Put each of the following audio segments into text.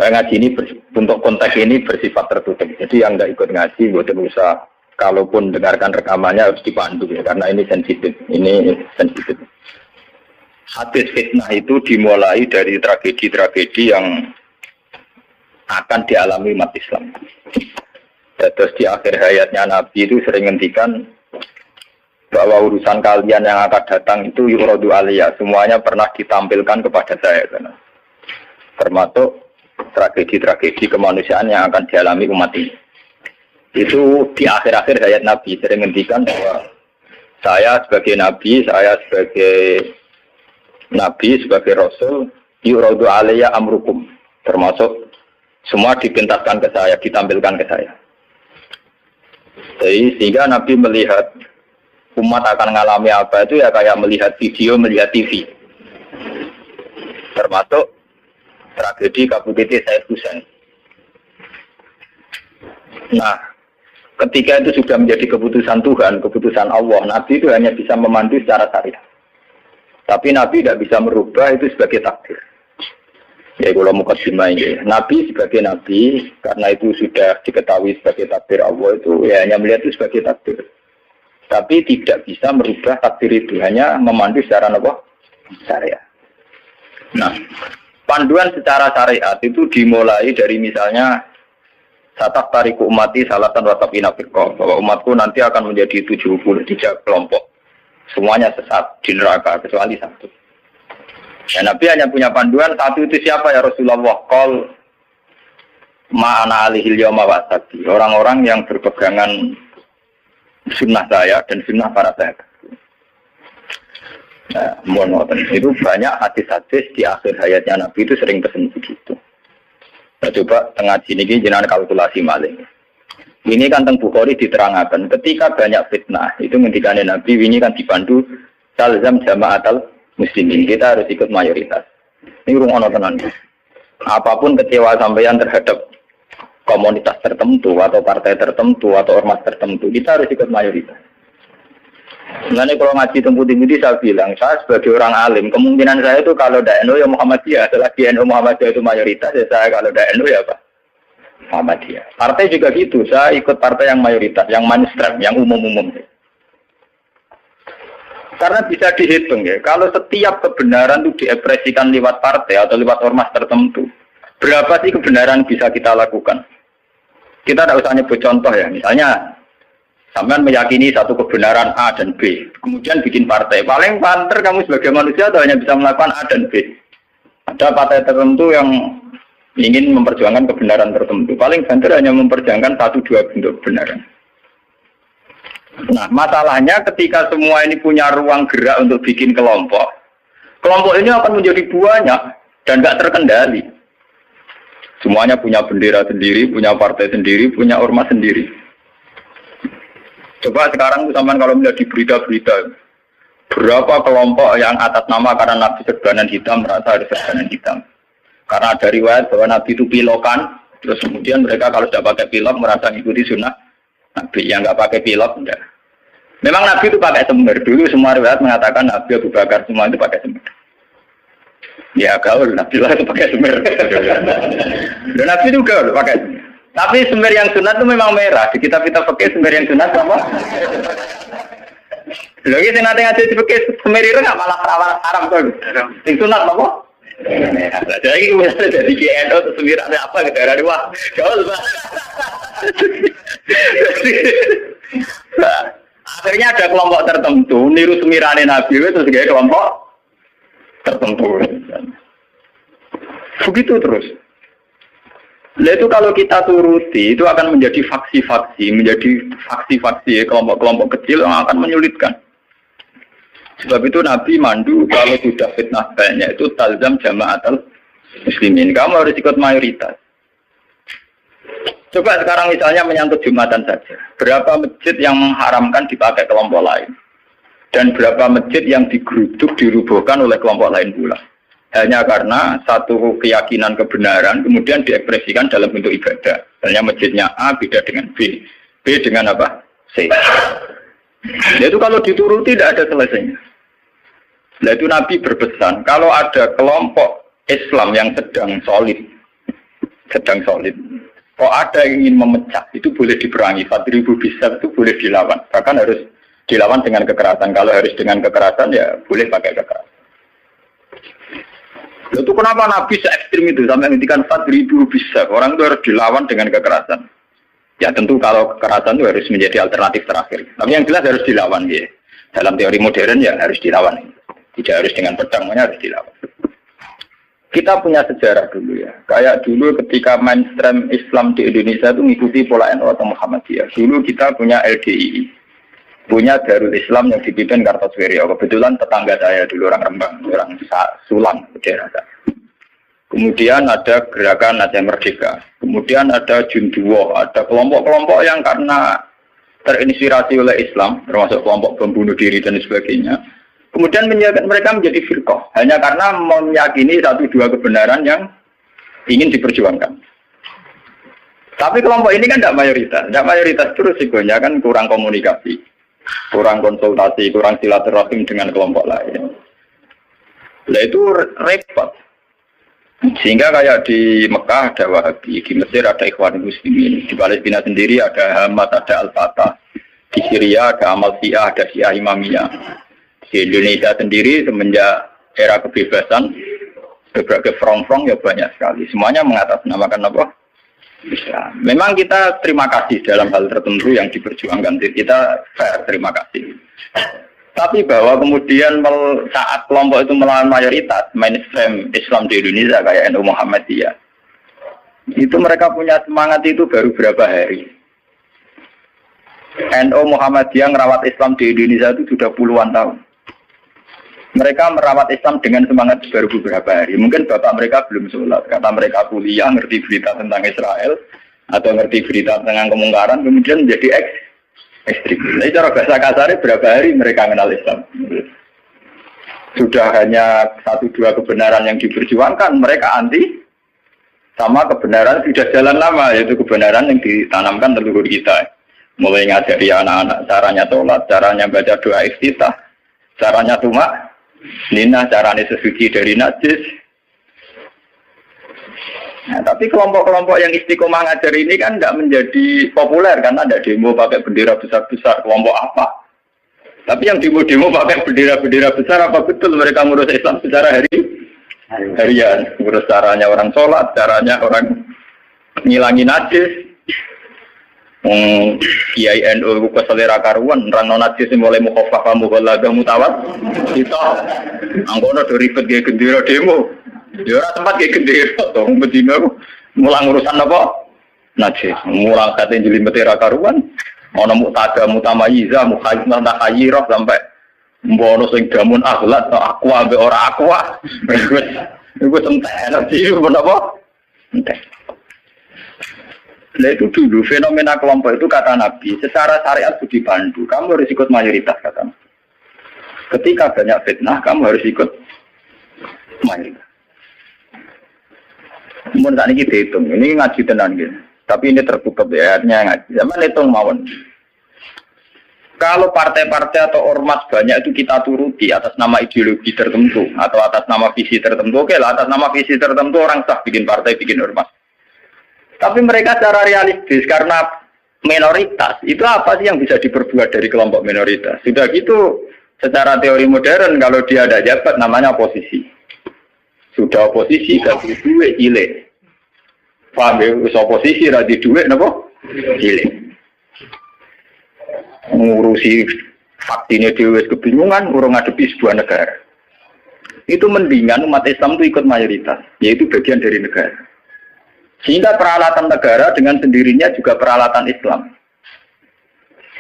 Ngaji ini untuk konteks ini bersifat tertutup. Jadi yang nggak ikut ngaji, buat usah. Kalaupun dengarkan rekamannya harus dipandu ya, karena ini sensitif. Ini sensitif. Hadis fitnah itu dimulai dari tragedi-tragedi yang akan dialami umat Islam. Terus di akhir hayatnya Nabi itu sering ngendikan bahwa urusan kalian yang akan datang itu yuradu aliyah, semuanya pernah ditampilkan kepada saya. Termasuk tragedi-tragedi kemanusiaan yang akan dialami umat ini. Itu di akhir-akhir hayat Nabi sering ngendikan bahwa saya sebagai Nabi, sebagai Rasul, yuradu aliyah amrukum, termasuk semua dipintaskan ke saya, ditampilkan ke saya. Jadi, sehingga Nabi melihat umat akan mengalami apa itu ya kayak melihat video, melihat TV. Termasuk tragedi KBBT Said Husain. Nah, ketika itu sudah menjadi keputusan Tuhan, keputusan Allah, Nabi itu hanya bisa memandu secara syariat. Tapi Nabi tidak bisa merubah itu sebagai takdir. Ya kalau mukadimah ini, Nabi sebagai Nabi, karena itu sudah diketahui sebagai takdir Allah itu, ya hanya melihat itu sebagai takdir. Tapi tidak bisa merubah takdir itu, hanya memandu secara syariat. Nah, panduan secara syariat itu dimulai dari misalnya Sataf tariku umati salatan watapina firqah, bahwa umatku nanti akan menjadi 73 kelompok. Semuanya sesat di neraka kecuali satu. Ya, Nabi hanya punya panduan satu, itu siapa ya Rasulullah? Qol ma'ana alihil yawma wasabi, orang-orang yang berpegangan sunnah saya dan sunnah para sahabat. Nah, itu banyak hadis-hadis di akhir hayatnya Nabi itu sering pesen begitu. Nah, coba tengah sini jenengan kalkulasi maling. Ini kan teng Bukhari diterangkan ketika banyak fitnah itu ngendikane Nabi ini kan dipandu talzam jama'atal muslimin, kita harus ikut mayoritas. Ini rungono tenan. Apapun kecewa sampeyan terhadap komunitas tertentu atau partai tertentu atau ormas tertentu, kita harus ikut mayoritas. Sebenarnya kalau ngaji tempat tinggi saya bilang, saya sebagai orang alim, kemungkinan saya itu kalau tidak NU ya Muhammadiyah, selagi NU Muhammadiyah itu mayoritas, ya saya kalau tidak NU ya apa? Muhammadiyah. Partai juga gitu, saya ikut partai yang mayoritas, yang mainstream, yang umum-umum. Karena bisa dihitung ya, kalau setiap kebenaran itu diekspresikan lewat partai atau lewat ormas tertentu, berapa sih kebenaran bisa kita lakukan? Kita tidak usah nyebut contoh ya, misalnya sampean meyakini satu kebenaran A dan B, kemudian bikin partai. Paling panter kamu sebagai manusia atau hanya bisa melakukan A dan B. Ada partai tertentu yang ingin memperjuangkan kebenaran tertentu. Paling banter hanya memperjuangkan 1-2 bentuk kebenaran. Nah, masalahnya ketika semua ini punya ruang gerak untuk bikin kelompok, kelompok ini akan menjadi banyak dan tidak terkendali. Semuanya punya bendera sendiri, punya partai sendiri, punya ormas sendiri. Coba sekarang sampean kalau melihat di berita-berita, berapa kelompok yang atas nama karena Nabi serbanan hitam merasa ada serbanan hitam. Karena ada riwayat bahwa Nabi itu pilokan, terus kemudian mereka kalau sudah pakai pilok merasa mengikuti sunnah Nabi. Yang nggak pakai pilok enggak. Memang Nabi itu pakai semir. Dulu semua riwayat mengatakan Nabi Abu Bakar semua itu pakai semir. Ya gaul, Nabi lah itu pakai semir. Dan Nabi itu gaul pakai semir. Tapi semir yang sunat itu memang merah. Di kitab-kitab fikih semir yang sunat apa? Lagi sing nate ngaji fikih semir itu enggak malah haram tuh. Sing sunat apa? Merah. Jadi misalnya jadi GNO atau semir ada apa ke daerah wah. Gaul, Pak. Akhirnya ada kelompok tertentu niru semirane Nabi itu sebagai kelompok tertentu. Begitu terus. Nah itu kalau kita turuti itu akan menjadi faksi-faksi, kelompok-kelompok kecil yang akan menyulitkan. Sebab itu Nabi mandu kalau sudah fitnah banyak itu talzam jama'atul muslimin. Kamu harus ikut mayoritas. Coba sekarang misalnya menyangkut Jumatan saja. Berapa masjid yang mengharamkan dipakai kelompok lain? Dan berapa masjid yang digeruduk, dirubuhkan oleh kelompok lain pula? Hanya karena satu keyakinan kebenaran kemudian diekspresikan dalam bentuk ibadah. Misalnya masjidnya A beda dengan B. B dengan apa? C. Itu kalau dituruti tidak ada selesainya. Nah itu Nabi berpesan, kalau ada kelompok Islam yang sedang solid, kok ada yang ingin memecah, itu boleh diperangi. Fadribu bisa itu boleh dilawan, bahkan harus dilawan dengan kekerasan. Kalau harus dengan kekerasan ya boleh pakai kekerasan. Itu kenapa Nabi se-ekstrim itu sampai menghentikan Fadribu bisa, orang itu harus dilawan dengan kekerasan. Ya tentu kalau kekerasan itu harus menjadi alternatif terakhir. Tapi yang jelas harus dilawan ya. Dalam teori modern ya harus dilawan. Tidak harus dengan pedang, harus dilawan. Kita punya sejarah dulu ya. Kayak dulu ketika mainstream Islam di Indonesia itu mengikuti pola NU atau Muhammadiyah. Dulu kita punya LDII. Punya Darul Islam yang dipimpin Kartosuwiryo. Kebetulan tetangga saya dulu orang Rembang, orang Sulang, daerah saya. Kemudian ada gerakan Aceh Merdeka. Kemudian ada Junduwo. Ada kelompok-kelompok yang karena terinspirasi oleh Islam, termasuk kelompok pembunuh diri dan sebagainya. Kemudian mereka menjadi firqah hanya karena meyakini satu dua kebenaran yang ingin diperjuangkan. Tapi kelompok ini kan tidak mayoritas terus risikonya kan kurang komunikasi, kurang konsultasi, kurang silaturahim dengan kelompok lain. Nah itu repot. Sehingga kayak di Mekah ada Wahabi, di Mesir ada Ikhwanul Muslimin, di Palestina sendiri ada Hamas, ada Al-Fatah, di Syria ada Amal Syiah, ada Syiah Imamiyah. Di Indonesia sendiri semenjak era kebebasan berbagai front-front ya banyak sekali. Semuanya mengatasnamakan apa? Islam. Memang kita terima kasih dalam hal tertentu yang diperjuangkan. Kita fair terima kasih. Tapi bahwa kemudian saat kelompok itu melawan mayoritas mainstream Islam di Indonesia kayak NU Muhammadiyah, itu mereka punya semangat itu baru berapa hari. NU Muhammadiyah merawat Islam di Indonesia itu sudah puluhan tahun. Mereka merawat Islam dengan semangat baru beberapa hari. Mungkin bapak mereka belum sholat. Kata mereka kuliah, ngerti berita tentang Israel, atau ngerti berita tentang kemungkaran, kemudian menjadi ekstrim. Jadi cara bahasa kasarnya berapa hari mereka mengenal Islam. Sudah hanya satu dua kebenaran yang diperjuangkan, mereka anti sama kebenaran sudah jalan lama, yaitu kebenaran yang ditanamkan leluhur kita. Mulai ngajari anak-anak caranya sholat, caranya baca doa iftitah, caranya tumak Nina, caranya sesuci dari najis. Nah, tapi kelompok-kelompok yang istiqomah ngajar ini kan tidak menjadi populer karena ada demo pakai bendera besar-besar. Kelompok apa? Tapi yang demo-demo pakai bendera-bendera besar, apa betul mereka ngurus Islam secara harian? Ngurus caranya orang sholat, caranya orang ngilangi najis. Kiai NU ke selera karuan rano najis mulai mukhafafah mughalladah mutawat kita angkono do ribet ge gendera demo ya ora tempat ge gendera to Medina mulang urusan apa najis mulang kate jelimet era karuan ana mutada mutamayiza mukhayyimah tahayyirah sampai mbono sing damun akhlak aku ambek ora aqua wis entek iki menapa entek. Nah itu dulu fenomena kelompok itu kata Nabi secara syariat itu dipandu. Kamu harus ikut mayoritas kata Nabi. Ketika banyak fitnah kamu harus ikut mayoritas. Mungkin saat ini kita hitung. Ini ngaji tenan gitu. Tapi ini tertutup ya artinya ngaji. Zaman hitung mawon. Kalau partai-partai atau ormas banyak itu kita turuti atas nama ideologi tertentu atau atas nama visi tertentu. Oke lah atas nama visi tertentu orang sah bikin partai bikin ormas. Tapi mereka secara realistis karena minoritas, itu apa sih yang bisa diperbuat dari kelompok minoritas? Sudah gitu, secara teori modern kalau dia ada jabat namanya oposisi. Sudah oposisi kasih duit cilik. Paham ya, oposisi radi duit napa? Cilik. Ngurusi faktinya dewe kebingungan urung ngadepi sebuah negara. Itu mendingan umat Islam itu ikut mayoritas, yaitu bagian dari negara. Sehingga peralatan negara dengan sendirinya juga peralatan Islam.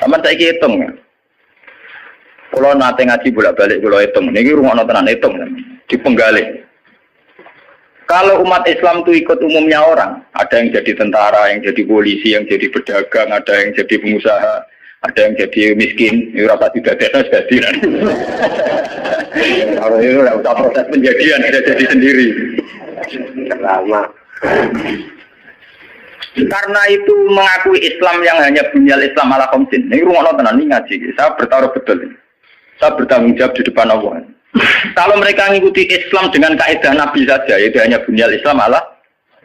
Sama saya hitung ya. Kalau nanti ngaji bolak-balik kalau hitung, ini rumah nontonan hitung di penggalih. Kalau umat Islam itu ikut umumnya orang, ada yang jadi tentara, yang jadi polisi, yang jadi pedagang, ada yang jadi pengusaha, ada yang jadi miskin, ini rasa tidak ada jadi. Kalau itu udah proses penjadian, sudah jadi sendiri. Lama. Karena itu mengakui Islam yang hanya bunyal Islam ala khamsin. Ini rumah nonton ini ngaji. Saya bertaruh betul. Saya bertanggung jawab di depan Allah. Kalau mereka mengikuti Islam dengan kaidah Nabi saja, yaitu hanya bunyal Islam ala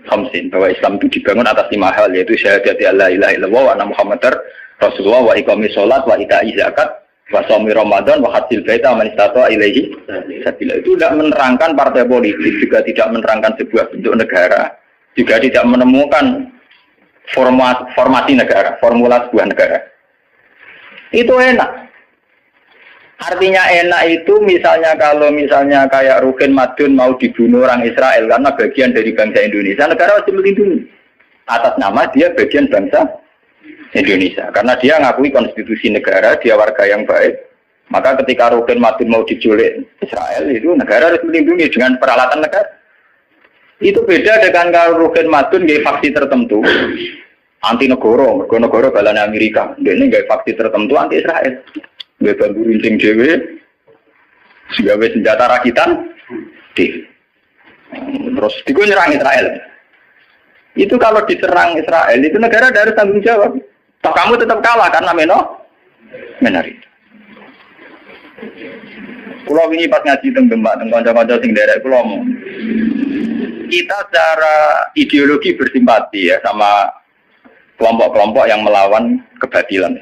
khamsin, bahwa Islam itu dibangun atas 5 hal, yaitu syahadat la ilaha illallah wa anna Muhammadar Rasulullah wa iqamis shalat wa ita'iz zakat wa shaumi Ramadan wa hajjil baita man istata'a ilaihi sabila. Itu tidak menerangkan partai politik, juga tidak menerangkan sebuah bentuk negara, juga tidak menemukan formasi negara, formula sebuah negara. Itu enak. Artinya enak itu misalnya kalau misalnya kayak Rukin Madun mau dibunuh orang Israel karena bagian dari bangsa Indonesia, negara wajib melindungi atas nama dia bagian bangsa Indonesia. Karena dia ngakui konstitusi negara, dia warga yang baik. Maka ketika Rukin Madun mau diculik Israel, itu negara harus melindungi dengan peralatan negara. Itu beda dengan kalau Rukin Madun gaya faksi tertentu, anti negara balanya Amerika. Dia ini gaya faksi tertentu anti Israel. Dia bantu rincing dewe, segawe senjata rakitan, terus dia nyerang Israel. Itu kalau diserang Israel, itu negara harus tanggung jawab. Toh kamu tetap kalah karena menari. Kalau ini pas ngaji tentang kanca-kanca sing derek kula ngomong. Kita secara ideologi bersimpati ya sama kelompok-kelompok yang melawan kebatilan.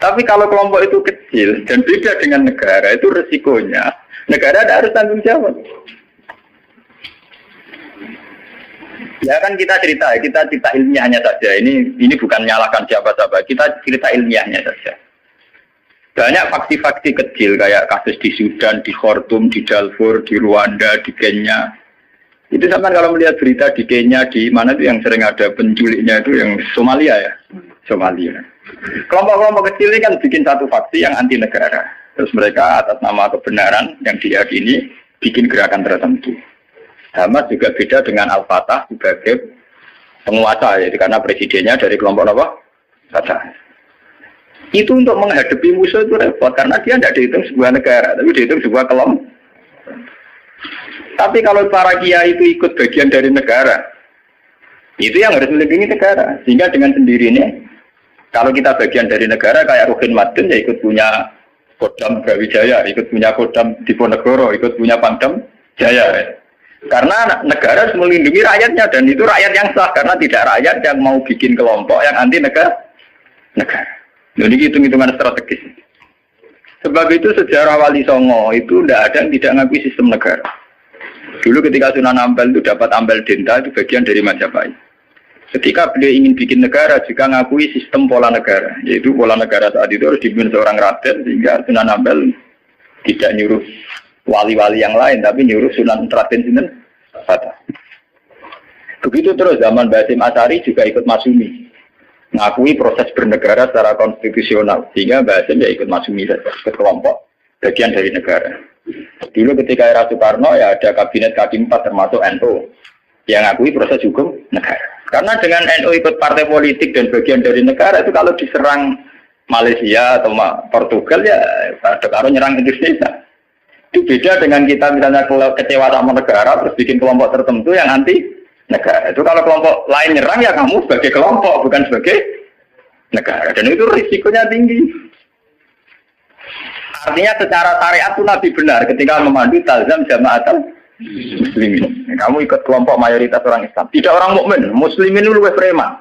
Tapi kalau kelompok itu kecil dan beda dengan negara, itu resikonya negara harus tanggung jawab. Ya kan kita cerita ilmiahnya saja. Ini bukan menyalahkan siapa-siapa. Kita cerita ilmiahnya saja. Banyak faksi-faksi kecil kayak kasus di Sudan, di Khartoum, di Darfur, di Rwanda, di Kenya. Itu sama kalau melihat berita di Kenya, di mana itu yang sering ada penculiknya itu yang Somalia ya, Somalia. Kelompok-kelompok kecil ini kan bikin satu faksi yang anti negara. Terus mereka atas nama kebenaran yang diyakini bikin gerakan tertentu. Hamas juga beda dengan Al-Fatah sebagai penguasa, yaitu karena presidennya dari kelompok apa? Fatah. Itu untuk menghadapi musuh itu repot, karena dia tidak dihitung sebuah negara, tapi dihitung sebuah kelompok. Tapi kalau para kiai itu ikut bagian dari negara, itu yang harus melindungi negara. Sehingga dengan sendirinya, kalau kita bagian dari negara kayak Rukin Madun ya ikut punya Kodam Brawijaya, ikut punya Kodam Diponegoro, ikut punya Pangdam Jaya. Karena negara harus melindungi rakyatnya, dan itu rakyat yang sah, karena tidak rakyat yang mau bikin kelompok yang anti negara. Jadi hitung-hitungan strategis. Sebab itu sejarah Wali Songo itu tidak ada yang tidak ngakui sistem negara. Dulu ketika Sunan Ampel itu dapat Ampel Denta, itu bagian dari Majapahit. Ketika beliau ingin bikin negara, juga ngakui sistem pola negara. Yaitu pola negara saat itu harus dipimpin seorang raden, sehingga Sunan Ampel tidak nyuruh wali-wali yang lain, tapi nyuruh Sunan Raden Sinten Fatah. Begitu terus zaman Basim Asy'ari juga ikut Masyumi. Ngakui proses bernegara secara konstitusional, sehingga Basim ya ikut Masyumi saja, ke kelompok bagian dari negara. Dulu ketika era Soekarno ya ada kabinet K4 termasuk NU yang ngakui proses hukum negara. Karena dengan NU ikut partai politik dan bagian dari negara, itu kalau diserang Malaysia atau Portugal ya pada karo nyerang Indonesia. Itu beda dengan kita misalnya kecewa sama negara terus bikin kelompok tertentu yang anti negara. Itu kalau kelompok lain nyerang ya kamu sebagai kelompok bukan sebagai negara, dan itu risikonya tinggi. Artinya secara syariat itu Nabi benar ketika memandu talzam jamaatul muslimin. Kamu ikut kelompok mayoritas orang Islam, tidak orang mukmin. Muslimin itu lebih preman.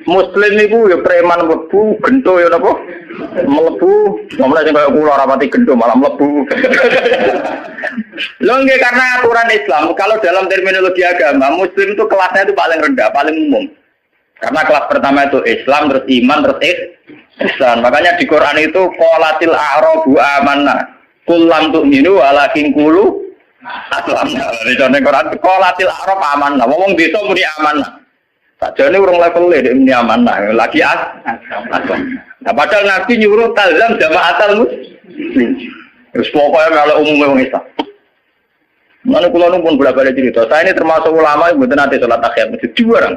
Muslim itu ya preman mlebu, gento ya napa? Mlebu, nomor sing kaya kula ora pati gento malah mlebu. Lho nggih karena aturan Islam, kalau dalam terminologi agama, muslim itu kelasnya itu paling rendah, paling umum. Karena kelas pertama itu Islam, terus iman, terus ihsan. Makanya di Quran itu qolatil a'rabu amanna. Qul lam tu'minu walakin qulu aslamna. Di Quran qolatil a'rab amanna. Wong desa muni amanah. Sajane urung level e ini amanah, lagi aslam. Nah, padahal Nabi nyuruh talzam jamaatul muslim. Wis pokoke kalau umum wong Islam. Mana kula pun bolak-balik cerita. Saya ini termasuk ulama yang mboten nate salat tahiyat masjid diwarang.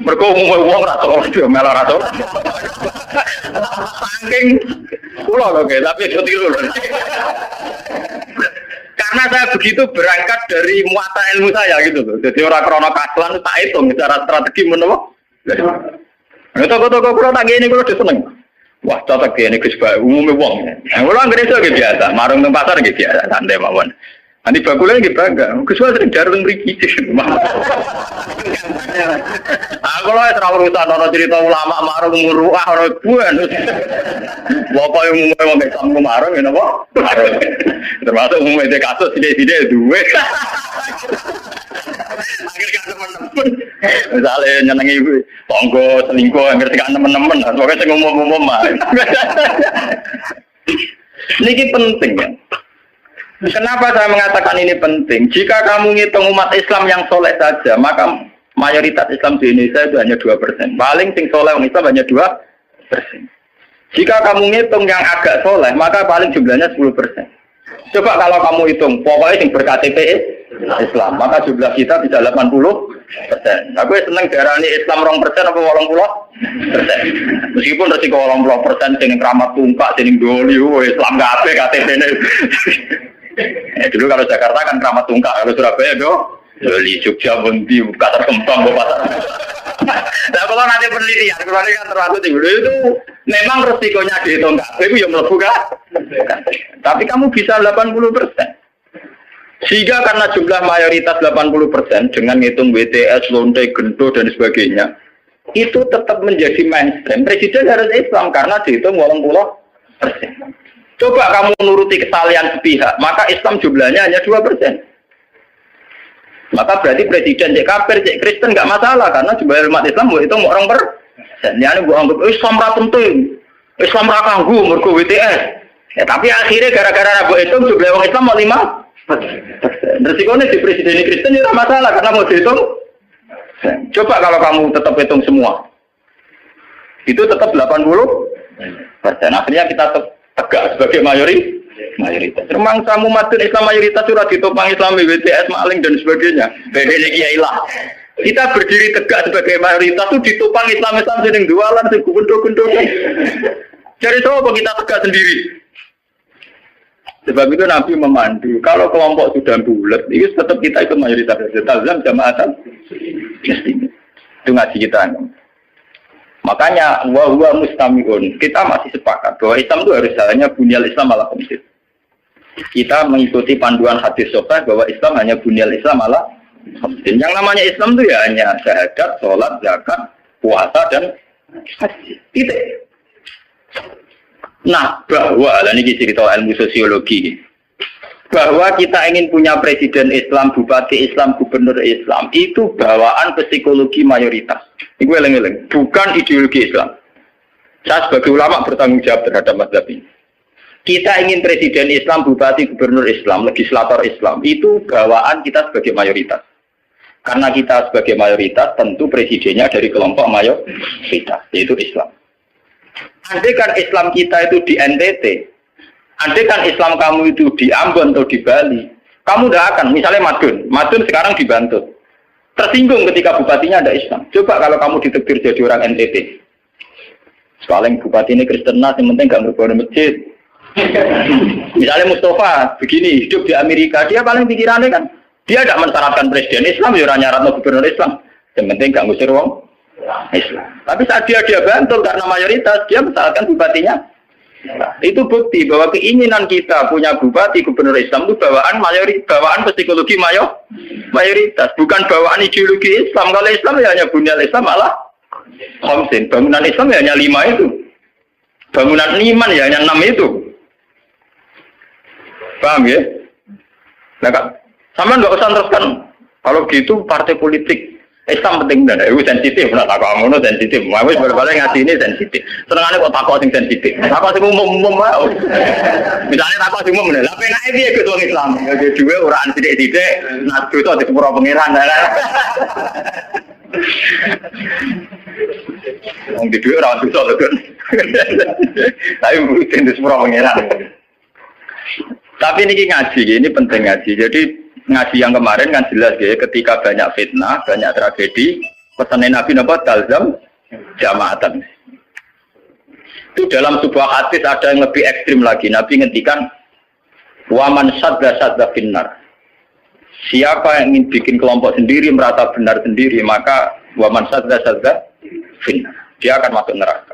Mergo umum wong ora salat melu ora salat. Saking kula lho tapi iso tiru. Karena saya begitu berangkat dari muatan ilmu saya gitu loh. Jadi orang krono kaslan tak hitung secara strategi menapa. Toko-toko kula tak ngene kula seneng. Wah, cocok ini Gus Pak, umumnya wong. Yang ulang gereja gitu biasa, marung nang pasar gitu biasa, santai mawon. Nanti bakulnya gitu bangga. Gus Pak sering jarang mriki. Aku loh terlalu urusan orang cerita ulama marung muruah orang buan. Bapak yang umumnya mau besok marung, ya napa? Termasuk umumnya kasus tidak duwe. Akhirnya teman-teman, misalnya nyenengi tonggo selingkuh, ngerti kan teman-teman, pokoknya saya ngomong-ngomong mah. Ini penting ya. Kenapa saya mengatakan ini penting? Jika kamu ngitung umat Islam yang soleh saja, maka mayoritas Islam di Indonesia itu hanya 2%. Paling sing soleh orang Islam hanya 2%. Jika kamu ngitung yang agak soleh, maka paling jumlahnya 10%. Coba kalau kamu hitung, pokoknya yang ber-KTP Islam, maka jumlah kita bisa 80%. Aku seneng darah ini Islam 2% apa 80%. Meskipun resiko 80% sing keramat tungkak, sing doli, Islam kabeh KTP ini. Dulu kalau Jakarta kan keramat tungkak, kalau Surabaya doli, Jogja, Bunti, Pasar Kembang, Pasar. Nah kalau nanti penelitian, kalau kan terlalu tinggi itu memang resikonya dihitung kabeh itu yang mlebu kan. Tapi kamu bisa 80%. Sehingga karena jumlah mayoritas 80% dengan ngitung WTS, lonte, gento dan sebagainya, itu tetap menjadi mainstream. Presiden harus Islam karena dihitung 80%. Coba kamu nuruti kesalahan sepihak, maka Islam jumlahnya hanya 2%. Maka berarti presiden cek kafir, cek Kristen nggak masalah karena jumlah umat Islam itu orang persen. Ya ini buang Islam ra penting, Islam ra kanggu mergo WTS. Ya tapi akhirnya gara-gara rabu itu jumlah orang Islam mau 5%. Resikonya di presiden Kristen itu masalah karena mau dihitung. Coba kalau kamu tetap hitung semua, itu tetap 80%. Akhirnya kita tegak sebagai mayoritas. Memang kamu madun Islam mayoritas sudah ditopang Islami, WTS, maling dan sebagainya. Bedanya kiai lah. Kita berdiri tegak sebagai mayoritas itu ditopang Islam sering jualan, sering gendong-gendong. Jadi coba kita tegak sendiri. Sebab itu Nabi memandu. Kalau kelompok sudah bulat, itu tetap kita ikut mayoritas. Tazam jamaatan. Itu ngaji kita. Makanya wa mustamiun. Kita masih sepakat bahwa Islam itu harus jalannya bunyal Islam ala khamsin. Kita mengikuti panduan hadis sahih bahwa Islam hanya bunyal Islam ala khamsin. Yang namanya Islam itu ya hanya syahadat, sholat, zakat, puasa dan haji. Titik. Nah, bahwa ini cerita ilmu sosiologi. Bahwa kita ingin punya presiden Islam, bupati Islam, gubernur Islam, itu bawaan psikologi mayoritas. Ini gue eleng-eleng, bukan ideologi Islam. Saya sebagai ulama bertanggung jawab terhadap mazhab ini. Kita ingin presiden Islam, bupati, gubernur Islam, legislator Islam, itu bawaan kita sebagai mayoritas. Karena kita sebagai mayoritas, tentu presidennya dari kelompok mayoritas, yaitu Islam. Andai kan Islam kita itu di NTT, andai kan Islam kamu itu di Ambon atau di Bali, kamu tidak akan, misalnya Madun sekarang di Bantul. Tersinggung ketika bupatinya ada Islam. Coba kalau kamu ditegur jadi orang NTT. Soalnya bupati ini Kristen, yang penting nggak berbuat masjid. Misalnya Mustafa begini hidup di Amerika, dia paling pikirannya kan dia tidak mensyaratkan presiden Islam, ya nyarat gubernur Islam, yang penting nggak ngusir wong Islam. Tapi saat dia Bantul karena mayoritas dia mensyaratkan bupatinya. Itu bukti bahwa keinginan kita punya bupati gubernur Islam itu bawaan psikologi mayoritas, bukan bawaan ideologi Islam. Kalau Islam ya hanya bunyal Islam malah khamsin. Bangunan Islam ya hanya 5 itu. Bangunan iman ya hanya 6 itu. Paham ya? Nah, sama nggak usah teruskan. Kalau gitu partai politik Islam penting benar. Itu sensitif. Nah, takut kamu sensitif. Mawis boleh-boleh ngasih ini sensitif. Senengannya kok takut sing sensitif. Takut sing umum mau. Misalnya takut sing umum bener. Lah penake piye ke wong Islam? Ya dhewe ora sithik-sithik nak dosa di sepuro pangeran. Wong di dhewe ora dosa lho kan. Tapi mungkin di sepuro pangeran. Tapi ini ngaji, ini penting ngaji. Jadi ngaji yang kemarin kan jelas ya, ketika banyak fitnah, banyak tragedi, pesan Nabi Nabi talzam jamaatan. Itu dalam sebuah hadis ada yang lebih ekstrim lagi. Nabi ngendikan waman sadda finnar. Siapa yang ingin bikin kelompok sendiri, merasa benar sendiri, maka waman sadda finnar. Dia akan masuk neraka.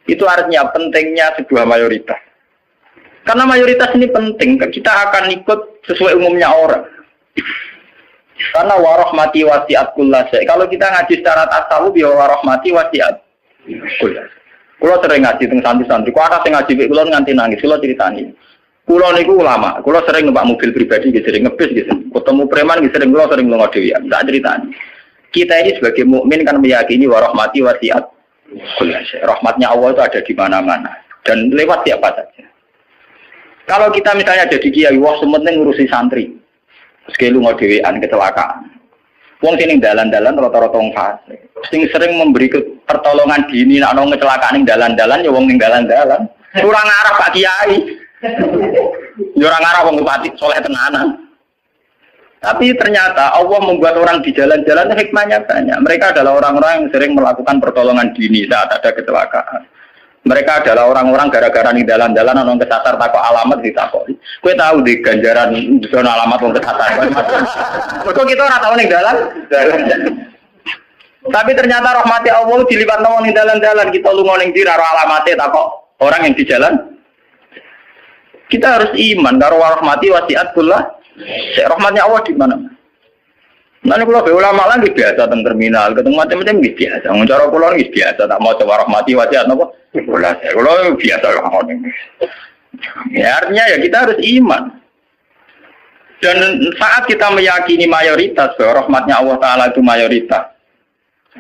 Itu artinya pentingnya sebuah mayoritas. Karena mayoritas ini penting, kita akan ikut sesuai umumnya orang. Karena warahmati wasiat kullasya. Kalau kita ngaji secara tasawuf ya warahmati wasiat kullasya. Kulo sering ngaji teng santri-santri. Kulo ada sing ngaji kulo nganti nangis. Kulo ceritani. Kulo niku ulama. Kulo sering numpak mobil pribadi, sering ngebis gitu. Ketemu preman sering kulo sering lunga dhewean. Tak ceritani. Kita ini sebagai mukmin kan meyakini warahmati wasiat kullasya. Rahmatnya Allah itu ada di mana-mana dan lewat siapa saja. Kalau kita misalnya jadi kiai, wah sementing ngurusi santri. Sekali lunga dhewean kecelakaan. Wong sing dalan-dalan rata-rata wong fasik. Sing sering memberi pertolongan dini nek ana kecelakaan ning dalan-dalan ya wong ning dalan-dalan. Ora ngarah Pak Kiai. Ya ora ngarah wong bupati soleh tenanan. Tapi ternyata Allah membuat orang di jalan-jalan hikmahnya banyak. Mereka adalah orang-orang yang sering melakukan pertolongan dini saat ada kecelakaan. Mereka adalah orang-orang gara-gara ning dalan-dalan ana kesasar takok alamat ditakoki. Kowe tahu di ganjaran zona alamat wong kesasar. Mergo kita ora tahu ning dalan. Tapi ternyata rahmati Allah dilipat nang ning dalan-dalan kita lunga ning ndi ora alamate takok orang yang di jalan. Kita harus iman karo rahmati wasiat kullah. Rahmatnya Allah di mana? Nanti kalau ulama lagi biasa tentang terminal, ketemu macam-macam biasa. Cara pulau ini biasa, tak mau coba rahmati wasiat apa? Kalau biasa lah ini. Ya artinya ya kita harus iman. Dan saat kita meyakini mayoritas bahwa rahmatnya Allah Taala itu mayoritas,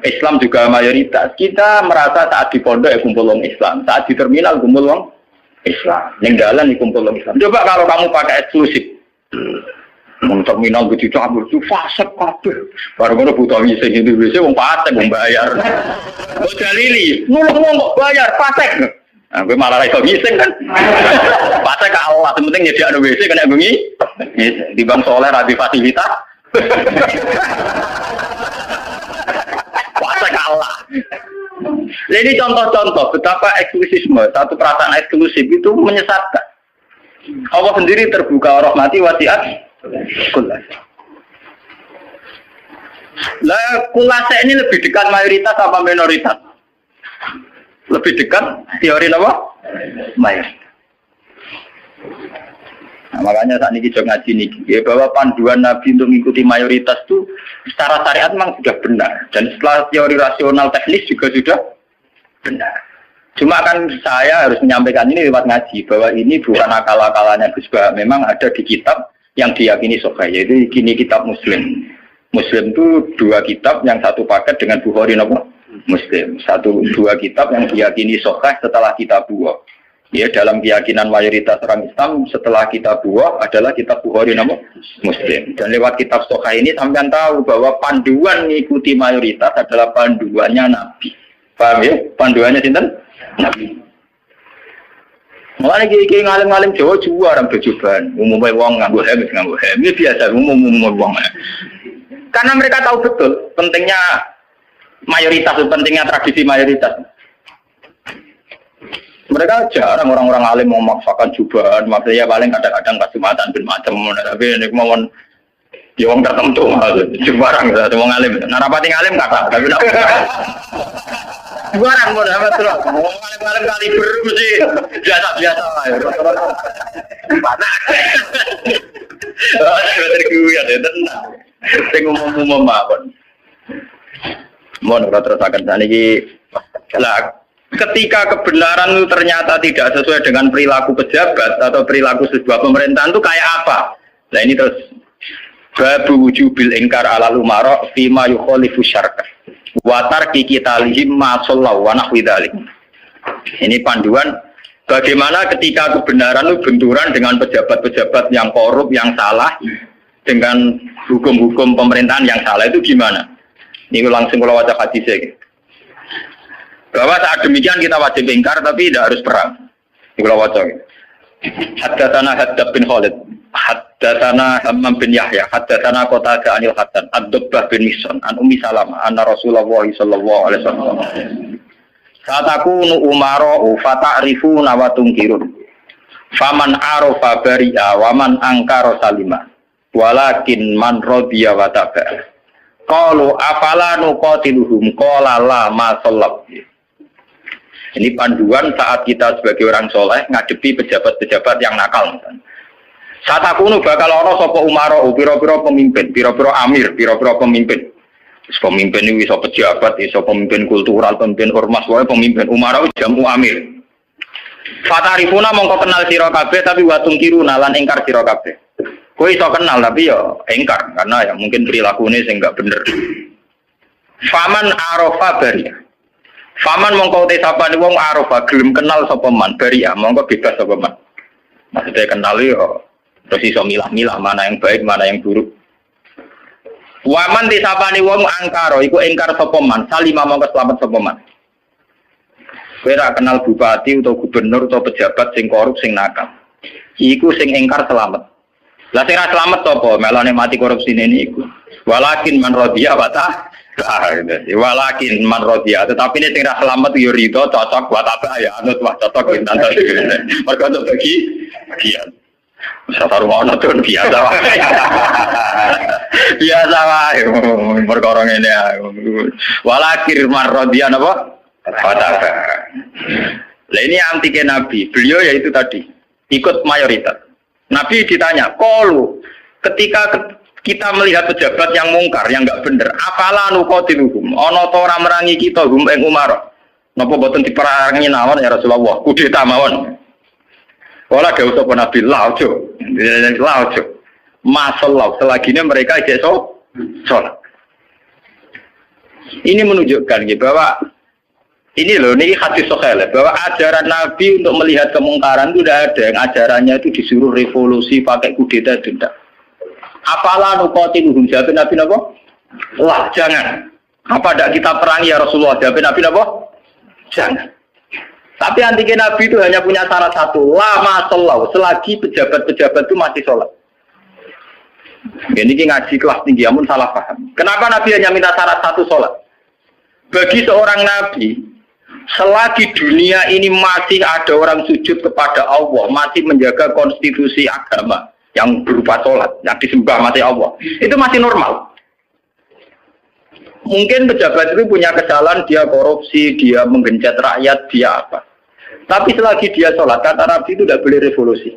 Islam juga mayoritas. Kita merasa saat di pondok ya kumpul orang Islam, saat di terminal kumpul orang Islam, yang jalan kumpul orang Islam. Coba kalau kamu pakai eksklusif. Terminal gitu cabut itu fasek kabeh. Baru ngono butuh ngisi gitu wis wong fasek wong bayar. Kok dalili, ngomong kok bayar fasek. Nah, gue malah iso ngising kan. Fasek ka Allah, penting nyediakno WC kena bengi. Di Bang Soleh rabi fasilitas. Fasek ka Allah. Jadi contoh-contoh betapa eksklusisme, satu perasaan eksklusif itu menyesatkan. Allah sendiri terbuka rahmati wasiat kullasya. Lah kullasya ini lebih dekat mayoritas apa minoritas? Lebih dekat teori apa? Mayoritas. Nah, makanya saat ini kita ngaji nih, ya, bahwa panduan Nabi untuk mengikuti mayoritas itu secara syariat memang sudah benar. Dan setelah teori rasional teknis juga sudah benar. Cuma kan saya harus menyampaikan ini lewat ngaji, bahwa ini bukan akal-akalannya Gus Bah. Memang ada di kitab yang diyakini sahih, yaitu kini kitab Muslim. Muslim itu dua kitab, yang satu paket dengan Bukhari apa? Muslim. Dua kitab yang diyakini sahih setelah kitab buah. Ya, dalam keyakinan mayoritas orang Islam setelah kitab buah adalah kitab Bukhari apa? Muslim. Dan lewat kitab sahih ini sampean tahu bahwa panduan mengikuti mayoritas adalah panduannya Nabi. Paham ya? Panduannya sinten? Nabi. Mulane iki ngalim-ngalim Jawa orang bejuban, umumnya wong nganggo helm. Ini biasa umum wong. Karena mereka tahu betul pentingnya mayoritas, pentingnya tradisi mayoritas. Mereka jarang orang-orang alim mau memaksakan jubahan, maksudnya paling kadang-kadang Jumatan bin macam, tapi ini kemauan ya wong tertentu jubarang gitu, wong alim. Nah rapati ngalim kata, tapi jubarang pun apa terus, wong alim kali mesti biasa-biasa lah. Mana? Terkuat ya tenang. Saya ngomong apa? Mau terus akan tadi lah. Ketika kebenaran itu ternyata tidak sesuai dengan perilaku pejabat atau perilaku sebuah pemerintahan itu kayak apa? Nah ini terus babu wujubil ingkar ala lumara fima yukhalifu syarka wa tarki qitalihim ma sallallahu wa nahwi dzalik. Ini panduan bagaimana ketika kebenaran itu benturan dengan pejabat-pejabat yang korup, yang salah, dengan hukum-hukum pemerintahan yang salah itu gimana? Ini langsung kalau wajah hadisnya. Bahwa saat demikian kita wajib ingkar tapi tidak harus perang. Kalau wajah. Haddatsana Haddad bin Khalid, haddatsana Hammam bin Yahya, haddatsana Qatadah anil Hasan, Ad-Dubbah bin Mihsan, an Ummi Salamah, anna Rasulullah sallallahu alaihi wasallam. Saat aku nu umaro fata'rifu wa tunkirun. Faman arafa bari'a wa man angkara salima. Walakin man radiya wa taba'a. Qalu afala nuqatiluhum qala la ma sallab. Ini panduan saat kita sebagai orang soleh ngadepi pejabat-pejabat yang nakal. Misalnya. Saat aku bakal ono sapa umaro, pira-pira pemimpin, pira-pira amir, pira-pira pemimpin. Pemimpin ini bisa pejabat, bisa pemimpin kultural, pemimpin ormas, wae pemimpin umaro jamu amir. Fatarifuna mongko kenal sira kabeh tapi watung kiruna lan ingkar sira kabeh. Kowe iso kenal tapi ya ingkar karena ya mungkin perilakunya sing enggak bener. Faman arafa baria. Faman mongko te sapane wong arafa gelem kenal sapa man baria mongko bebas sapa man. Maksudnya kenal yo terus iso milah-milah mana yang baik mana yang buruk. Waman te sapane wong angkara iku ingkar sapa man salima mongko selamat sapa man. Kowe ra kenal bupati atau gubernur atau pejabat sing korup sing nakal. Iku sing ingkar selamat. Lah sing ra slamet sapa? Melane mati korupsi ini iku. Walakin man radiya wa ta. Walakin man radiya, tetapi nek sing ra slamet yo rido cocok buat apa ya anut wah cocok yen tanpa iki. Mergo untuk bagian. Wis taruh ono tuh biasa wae. Biasa wae perkara ngene ae. Walakin man radiya napa? Wa ta. Lah ini anti ke Nabi. Beliau yaitu tadi ikut mayoritas. Nabi ditanya, kalau ketika kita melihat pejabat yang mungkar, yang enggak bener, apalah nuqatiluhum, ana ta ora merangi kita hum ing Umar. Napa boten diperangi nawon ya Rasulullah, kudeta mawon. Kala dawuh sapa Nabi, la ojo. La ojo. Masallah selagi mereka isih salat. Ini menunjukkan bahwa ini loh, ini hadis sahih bahwa ajaran Nabi untuk melihat kemungkaran itu tidak ada yang ajarannya itu disuruh revolusi pakai kudeta tidak. Apalah nuqatiluhum jawab Nabi napa? Lah jangan. Apa tidak kita perangi ya Rasulullah? Jawab Nabi napa? Jangan. Tapi anti Nabi itu hanya punya syarat satu, lama sholat selagi pejabat-pejabat itu masih sholat. Ini ngaji kelas tinggi, amun salah paham. Kenapa Nabi hanya minta syarat satu sholat? Bagi seorang Nabi, selagi dunia ini masih ada orang sujud kepada Allah, masih menjaga konstitusi agama yang berupa sholat, yang disembah mati Allah, itu masih normal. Mungkin pejabat itu punya kesalahan, dia korupsi, dia menggencet rakyat, dia apa. Tapi selagi dia sholat, kata Nabi itu tidak boleh revolusi.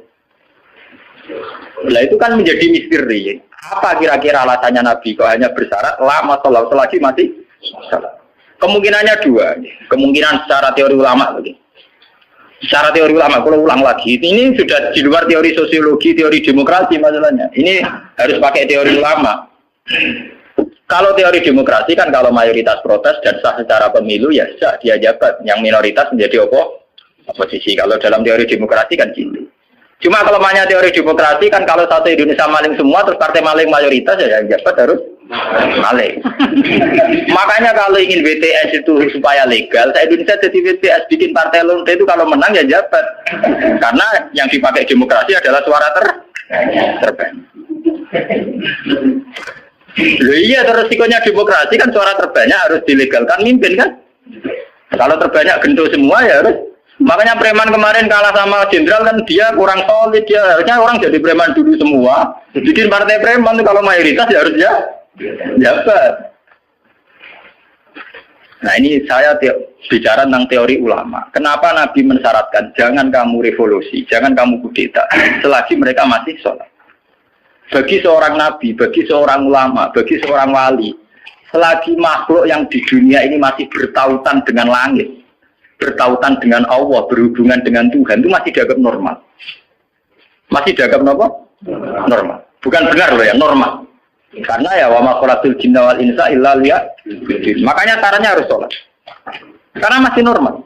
Nah itu kan menjadi misteri. Apa kira-kira alasannya Nabi kok hanya bersyarat lama sholat selagi masih sholat? Kemungkinannya dua, kemungkinan secara teori ulama lagi. Secara teori ulama, kalau ulang lagi, ini sudah di luar teori sosiologi, teori demokrasi masalahnya. Ini harus pakai teori ulama. Kalau teori demokrasi kan kalau mayoritas protes dan sah secara pemilu ya sah dia jabat, yang minoritas menjadi oposisi. Kalau dalam teori demokrasi kan gitu. Cuma kalau namanya teori demokrasi kan kalau satu Indonesia maling semua terus partai maling mayoritas ya yang jabat harus maling. Makanya kalau ingin BTS itu supaya legal, saya Indonesia jadi BTS bikin partai lonte itu kalau menang ya jabat. Karena yang dipakai demokrasi adalah suara terbanyak. Loh iya terus resikonya demokrasi kan suara terbanyak harus dilegalkan mimpin kan. Kalau terbanyak gendut semua ya harus. Makanya preman kemarin kalah sama jenderal kan dia kurang solid, dia harusnya orang jadi preman dulu semua. Bikin partai preman itu kalau mayoritas ya harus ya jabat. Nah ini saya bicara tentang teori ulama. Kenapa Nabi mensyaratkan jangan kamu revolusi, jangan kamu kudeta selagi mereka masih sholat. Bagi seorang Nabi, bagi seorang ulama, bagi seorang wali, selagi makhluk yang di dunia ini masih bertautan dengan langit, bertautan dengan Allah, berhubungan dengan Tuhan, itu masih dianggap normal. Masih dianggap apa? Normal. Bukan benar loh ya, normal. Karena ya wa ma khalaqtul jinna wal insa illa liya'budun. Makanya caranya harus sholat. Karena masih normal.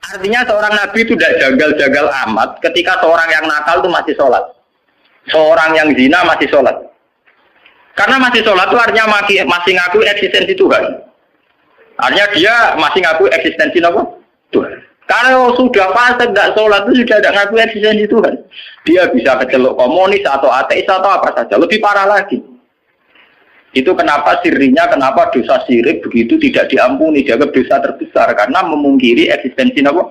Artinya seorang nabi itu tidak jagal-jagal amat ketika seorang yang nakal itu masih sholat. Seorang yang zina masih sholat. Karena masih sholat itu artinya masih ngaku eksistensi Tuhan. Artinya dia masih ngaku eksistensi apa? Tuhan. Kalau sudah fasik tidak sholat itu sudah tidak ngaku eksistensi Tuhan. Dia bisa kecelok komunis atau ateis atau apa saja. Lebih parah lagi. Itu kenapa sirinya, kenapa dosa syirik begitu tidak diampuni, dianggap dosa terbesar karena memungkiri eksistensi apa?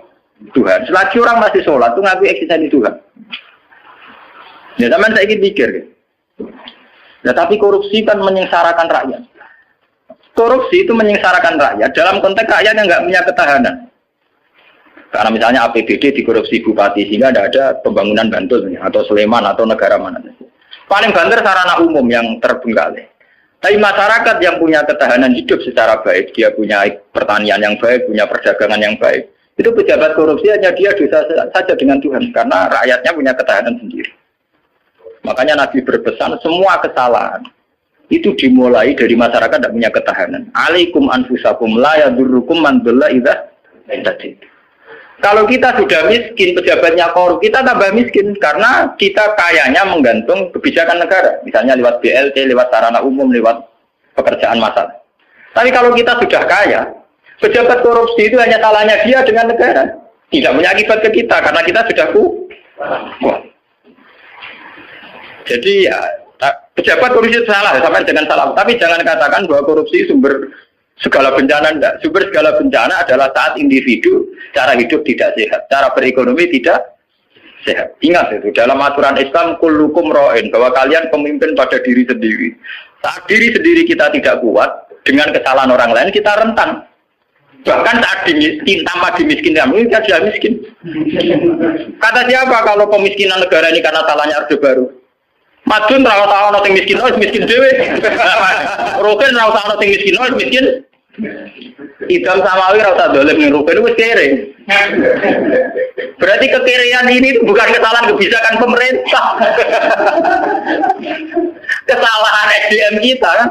Tuhan. Selagi orang masih sholat itu ngaku eksistensi Tuhan. Ya teman saya ingin pikir. Nah, tapi korupsi kan menyengsarakan rakyat. Korupsi itu menyengsarakan rakyat dalam konteks rakyat yang nggak punya ketahanan. Karena misalnya APBD dikorupsi bupati sehingga tidak ada pembangunan Bantul atau Sleman atau negara mana. Paling banter sarana umum yang terbengkalai. Tapi masyarakat yang punya ketahanan hidup secara baik, dia punya pertanian yang baik, punya perdagangan yang baik. Itu pejabat korupsi hanya dia dosa saja dengan Tuhan karena rakyatnya punya ketahanan sendiri. Makanya Nabi berpesan semua kesalahan itu dimulai dari masyarakat tidak punya ketahanan. Alaikum anfusakum la yadurrukum man dhalla idza ihtadaytum. Kalau kita sudah miskin, pejabatnya korup, kita tambah miskin karena kita kayanya menggantung kebijakan negara. Misalnya lewat BLT, lewat sarana umum, lewat pekerjaan massal. Tapi kalau kita sudah kaya, pejabat korupsi itu hanya salahnya dia dengan negara. Tidak punya akibat ke kita karena kita sudah kuat. Jadi ya, pejabat korupsi itu salah, sampai jangan salah. Tapi jangan katakan bahwa korupsi sumber segala bencana. Enggak. Sumber segala bencana adalah saat individu cara hidup tidak sehat, cara berekonomi tidak sehat. Ingat itu, dalam aturan Islam kullukum ra'in, bahwa kalian pemimpin pada diri sendiri. Saat diri sendiri kita tidak kuat, dengan kesalahan orang lain kita rentan. Bahkan saat dimiskin, tanpa dimiskinkan, kita sudah miskin. Kata siapa kalau pemiskinan negara ini karena salahnya Orde Baru? Madun rawat ana sing miskin, miskin dhewe. Roken rawat ana sing miskin. Idam Samawi rasa dolim ngerupen itu kere. Berarti kekerean ini bukan kesalahan kebijakan pemerintah. Kesalahan SDM kita kan.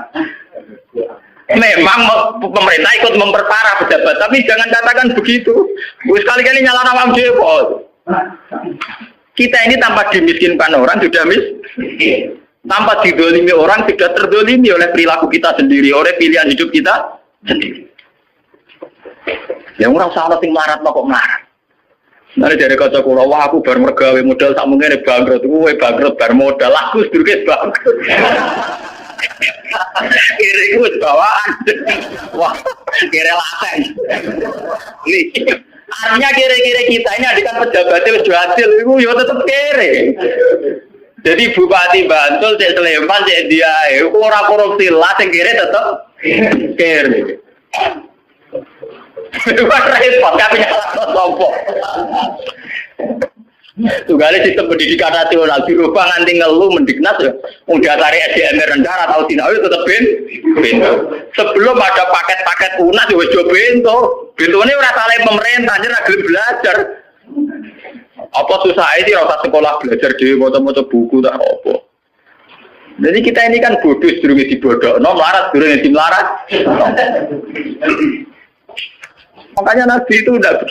Memang pemerintah ikut memperparah pejabat, tapi jangan katakan begitu. Sekali-kali nyalakan awam dhewe. Kita ini tanpa dimiskinkan orang sudah miskin. Tanpa didolimi orang sudah terdolimi oleh perilaku kita sendiri, oleh pilihan hidup kita sendiri. Yang orang salah sing melarat kok melarat. Nanti dari kata kula, wah aku bar mergawe modal tak mungkin bangkrut, kowe bangkrut bar modal, aku sedurunge bangkrut. Kira iku wis bawaan. Wah, kira laten. Nih, artinya kira-kira kita ini adikan pejabatnya wis hasil iku yo tetep kere. Jadi Bupati Bantul, Cek Sleman, Cek Diae, ora korupsi lah, sing kere tetep kere. Wah, repot, tapi nyala sombong. Tugale sistem pendidikan nasional dirubah nganti ngelu mendiknas ya. Udah cari SDM rendah atau sinau tetep bento. Sebelum ada paket-paket UNAS ya wis bento. Bentone ora salah pemerintah, ora gelem belajar. Apa susah sih ora sekolah belajar dhewe maca-maca buku tak apa. Jadi kita ini kan bodoh sedurunge dibodhokno, melarat sedurunge dimelarat. Makanya Nabi itu tidak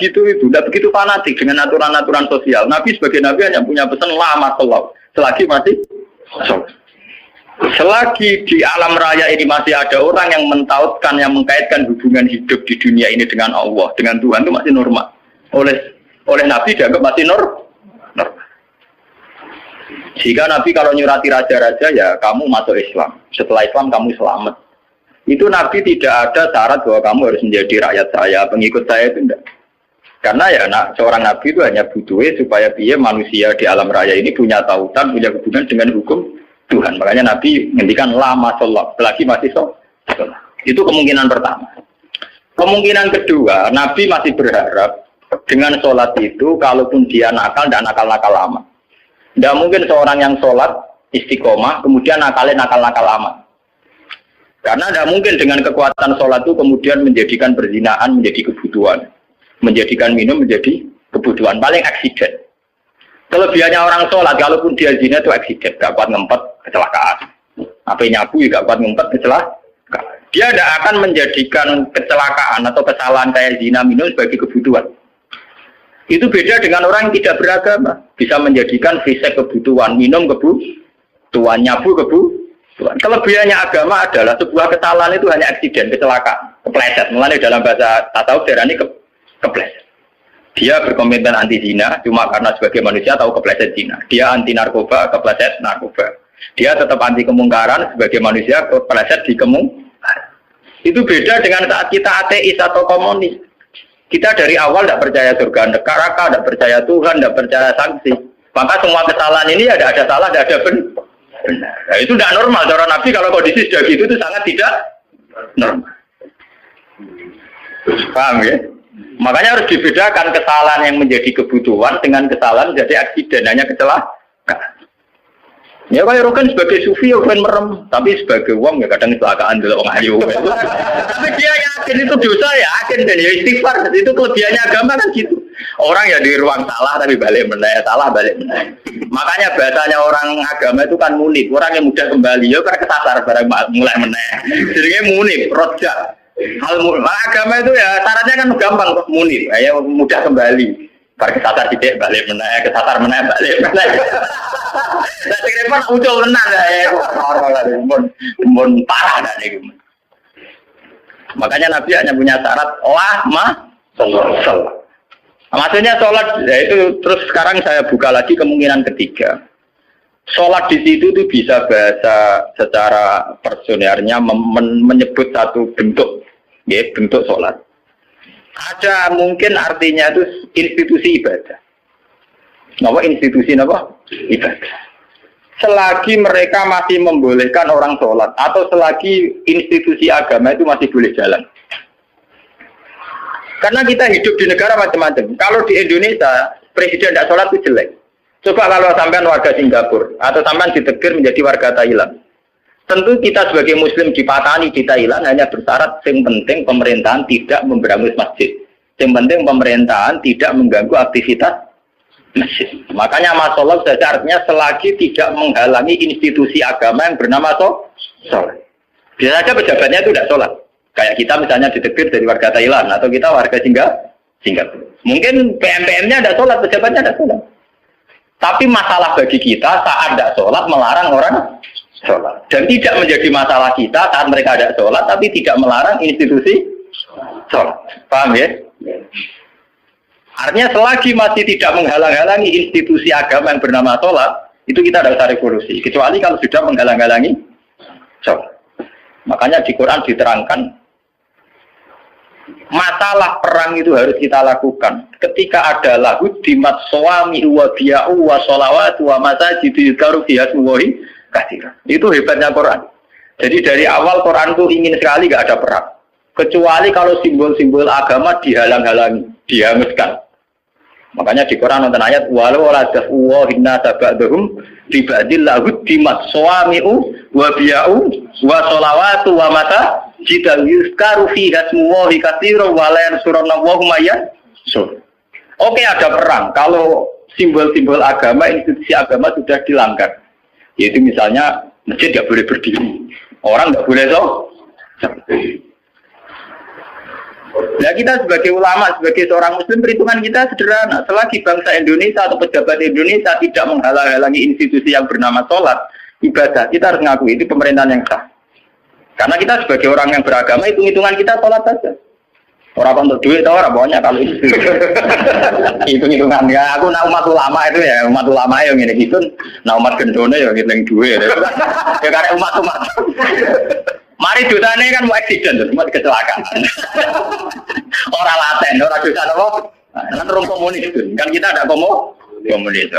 begitu fanatik dengan aturan-aturan sosial. Nabi sebagai Nabi hanya punya pesan lama sholat. Selagi masih sholat. Selagi di alam raya ini masih ada orang yang mentautkan, yang mengkaitkan hubungan hidup di dunia ini dengan Allah, dengan Tuhan itu masih normal. Oleh Nabi dianggap masih normal. Jika Nabi kalau nyurati raja-raja ya kamu masuk Islam. Setelah Islam kamu selamat. Itu Nabi tidak ada syarat bahwa kamu harus menjadi rakyat saya, pengikut saya itu enggak. Karena ya seorang Nabi itu hanya butuh supaya dia manusia di alam raya ini punya tautan, punya hubungan dengan hukum Tuhan. Makanya Nabi ngendikan lama sholat, selagi masih sholat. Itu kemungkinan pertama. Kemungkinan kedua, Nabi masih berharap dengan sholat itu, kalaupun dia nakal, dan nakal-nakal lama. Tidak mungkin seorang yang sholat istiqomah, kemudian nakalnya nakal-nakal lama. Karena tidak mungkin dengan kekuatan sholat itu kemudian menjadikan perzinaan menjadi kebutuhan. Menjadikan minum menjadi kebutuhan. Paling aksiden. Kelebihannya orang sholat, kalaupun dia zina itu aksiden. Gak kuat ngempet, kecelakaan. Apa nyabu gak kuat ngempet, kecelakaan. Dia tidak akan menjadikan kecelakaan atau kesalahan kayak zina minum sebagai kebutuhan. Itu beda dengan orang yang tidak beragama. Bisa menjadikan fisik kebutuhan, minum kebutuhan, nyabu kebutuhan. Kelebihannya agama adalah sebuah kesalahan itu hanya aksiden, kecelakaan, kepleset. Mulanya dalam bahasa tasawuf darani kepleset. Dia berkomitmen anti zina cuma karena sebagai manusia tahu kepleset zina. Dia anti narkoba, kepleset narkoba. Dia tetap anti kemungkaran sebagai manusia kepleset di kemungkaran. Itu beda dengan saat kita ateis atau komunis. Kita dari awal tidak percaya surga neraka, tidak percaya Tuhan, tidak percaya sanksi. Maka semua kesalahan ini ada salah, ada benar. Nah, itu tidak normal. Cara Nabi kalau kondisi sudah gitu itu sangat tidak normal. Paham ya? Makanya harus dibedakan kesalahan yang menjadi kebutuhan dengan kesalahan menjadi aksiden, hanya kecelakaan. Ya kayak Rokan sebagai sufi ya kan merem, tapi sebagai wong ya kadang kecelakaan dulu orang ayu. Tapi dia yakin itu dosa ya, yakin dan ya istighfar. Itu kelebihannya agama kan gitu. Orang ya di ruang salah tapi balik meneh, salah balik meneh. Makanya bahasanya orang agama itu kan munib, orang yang mudah kembali. Ya karena kesasar barang mulai meneh. Jadinya munib, rojak. Agama itu ya syaratnya kan gampang kok munib, ya mudah kembali. Bar kesasar tidak balik meneh, kesasar meneh balik meneh. Lah sing repot ucul tenan ya, ora mun parah dah niku. Makanya Nabi hanya punya syarat sholat. Maksudnya sholat, ya itu terus sekarang saya buka lagi kemungkinan ketiga. Sholat di situ itu bisa bahasa secara personernya menyebut satu bentuk, ya bentuk sholat. Ada mungkin artinya itu institusi ibadah. Napa institusi napa? Ibadah. Selagi mereka masih membolehkan orang sholat atau selagi institusi agama itu masih boleh jalan. Karena kita hidup di negara macam-macam. Kalau di Indonesia, presiden tidak sholat itu jelek. Coba kalau sampean warga Singapura atau sampean ditegur menjadi warga Thailand. Tentu kita sebagai muslim dipatani di Thailand hanya bersyarat yang penting pemerintahan tidak memberangus masjid. Yang penting pemerintahan tidak mengganggu aktivitas masjid. Makanya masalah saja artinya selagi tidak menghalangi institusi agama yang bernama sholat. Bisa saja pejabatnya itu tidak sholat. Kayak kita misalnya ditegur dari warga Thailand atau kita warga Singapura. Mungkin PM-PM-nya ada sholat, pejabatnya ada sholat. Tapi masalah bagi kita saat tidak sholat melarang orang sholat. Dan tidak menjadi masalah kita saat mereka ada sholat tapi tidak melarang institusi sholat. Paham ya? Artinya selagi masih tidak menghalang-halangi institusi agama yang bernama sholat, itu kita tidak usah revolusi. Kecuali kalau sudah menghalang-halangi sholat. Makanya di Quran diterangkan masalah perang itu harus kita lakukan ketika ada lahu dimat suami wa biya'u wa sholawatu wa masajidu yudkaru fiha smuwahi katsira. Itu hebatnya Quran. Jadi dari awal Quran itu ingin sekali gak ada perang. Kecuali kalau simbol-simbol agama dihalang-halangi, dihanguskan. Makanya di Quran nonton ayat walau la dafu hinna tabadhum bibadil lahu dimat suami'u wa biya'u wa sholawatu wa mata jidal yuzkaru fi hasmuwahi katsira wa la yansurunallahu mayyan. Oke, ada perang kalau simbol-simbol agama, institusi agama sudah dilanggar. Yaitu misalnya masjid tidak boleh berdiri, orang tidak boleh Nah kita sebagai ulama, sebagai seorang muslim, perhitungan kita sederhana. Selagi bangsa Indonesia atau pejabat Indonesia tidak menghalang-halangi institusi yang bernama sholat, ibadah, kita harus mengakui itu pemerintahan yang sah. Karena kita sebagai orang yang beragama, hitung-hitungan kita sholat saja. Orang untuk duit, orang pokoknya kalau itu. Hitung-hitungan, ya aku nak umat ulama itu ya, umat ulama yang ini gitu. Nah umat gendone ya ngitung duit. Ya karena umat-umat. Mari dosanya kan mau eksiden, mau kecelakaan. Orang laten, orang dosa apa? Kan orang komunis kan kita ada komunis.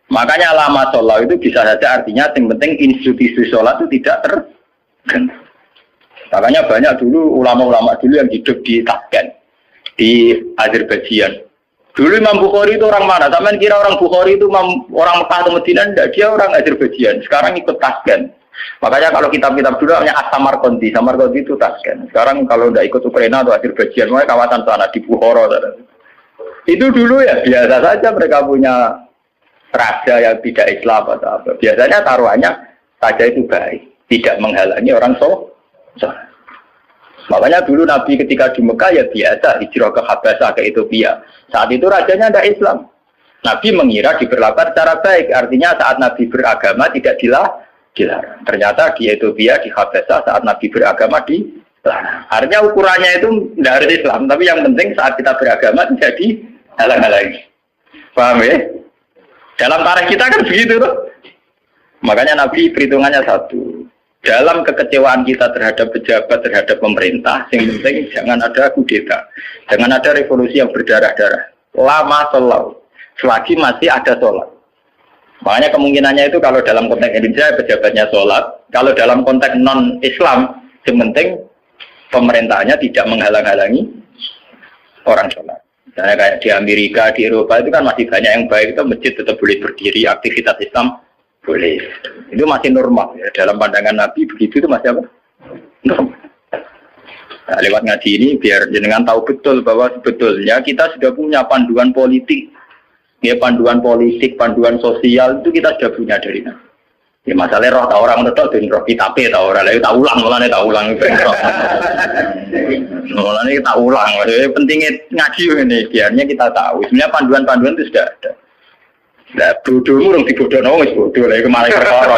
Makanya lama sholat itu bisa saja artinya yang penting institusi sholat itu tidak terganggu. Makanya banyak dulu ulama-ulama dulu yang hidup di Tashkent, di Azerbaijan. Dulu Imam Bukhari itu orang mana? Sampean kira orang Bukhari itu orang Mekah atau Madinah? Tidak, dia orang Azerbaijan. Sekarang ikut Tashkent. Makanya kalau kitab-kitab dulu namanya As-Samarqandi. Samarqandi itu Tashkent. Sekarang kalau tidak ikut Ukraina atau Azerbaijan, mulai kawasan sana di Bukhara. Itu dulu ya biasa saja mereka punya raja yang tidak Islam atau apa. Biasanya taruhannya raja itu baik, tidak menghalangi orang sholat. Makanya dulu Nabi ketika di Mekah ya biasa hijrah ke Habasah ke Ethiopia. Saat itu rajanya tidak Islam. Nabi mengira diberlakukan secara baik. Artinya saat Nabi beragama tidak dilarang. Ternyata di Ethiopia, di Habasah saat Nabi beragama dilarang. Artinya ukurannya itu tidak harus Islam. Tapi yang penting saat kita beragama tidak dihalang-halangi. Paham ya? Dalam tarikh kita kan begitu tuh. Makanya Nabi perhitungannya satu. Dalam kekecewaan kita terhadap pejabat, terhadap pemerintah, yang penting jangan ada kudeta, jangan ada revolusi yang berdarah-darah. Lama sholat, selagi masih ada sholat. Makanya kemungkinannya itu kalau dalam konteks Indonesia pejabatnya sholat, kalau dalam konteks non-Islam, yang penting pemerintahnya tidak menghalang-halangi orang sholat. Misalnya kayak di Amerika, di Eropa itu kan masih banyak yang baik, itu masjid tetap boleh berdiri, aktivitas Islam boleh. Itu masih normal ya. Dalam pandangan Nabi begitu itu masih apa? Normal. Nah, lewat ngaji ini biar jenengan tahu betul bahwa sebetulnya kita sudah punya panduan politik. Ya, panduan politik, panduan sosial itu kita sudah punya dari Nabi. Ya masalahnya roh tak orang tetap dan roh kitabe tak orang lagi tak ulang mulane tak ulang mulane tak ulang. Pentingnya ngaji ini biarnya kita tahu. Sebenarnya panduan-panduan itu sudah ada. Nah, bodohmu orang dibodohno wis bodoh lagi kemarin perkara.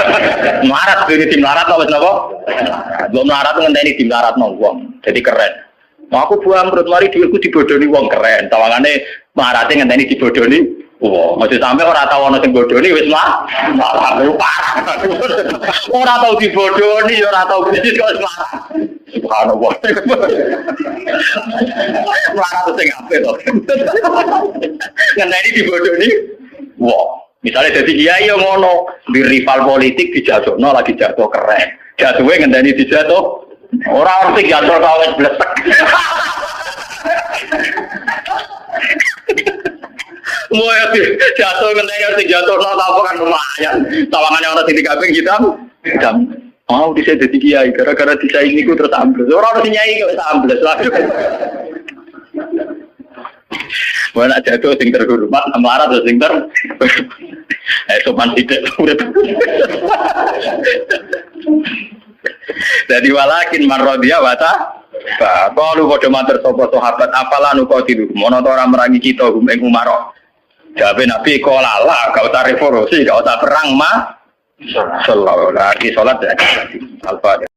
Melarat ini tim melarat wis napa? Belum melarat ngenteni tim melarat wong. Jadi keren. Mau aku buang perut mari dhuwitku dibodohi wong keren. Tawangane mlarate ngenteni dibodohi. Wah, masih sampai orang tahu orang yang bodoh ni, wes malah parah. Orang tahu dibodohi, orang tahu bisnis kau malah. Subhanallah. Malah tu saya ngapain tu? Karena ini dibodohi. Wah, misalnya jadi kiai yang ngono di rival politik dijatuh, no lagi jatuh keren. Jatuhnya ngenteni dijatuh. Orang sing jatuh kawet blesek. Mau jatuh ngenteni jatuh no apa kan lumayan. Tawangannya orang sing digabeng hitam. Mau bisa jadi kiai gara-gara disaingi ku terus ambles. Orang harus nyai kok ambles. Mana jatuh sing terhormat, marah atau sing ter. Sopan tidak. Jadi walakin marrodia wata. Kalau kau matur sopo sahabat apalah nuko tidur. Mono orang merangi kita ing Umar. Jawab Nabi kolala, kau usah revolusi, kau usah perang mah. Sallallahu alaihi wasallam. Al-Fatihah.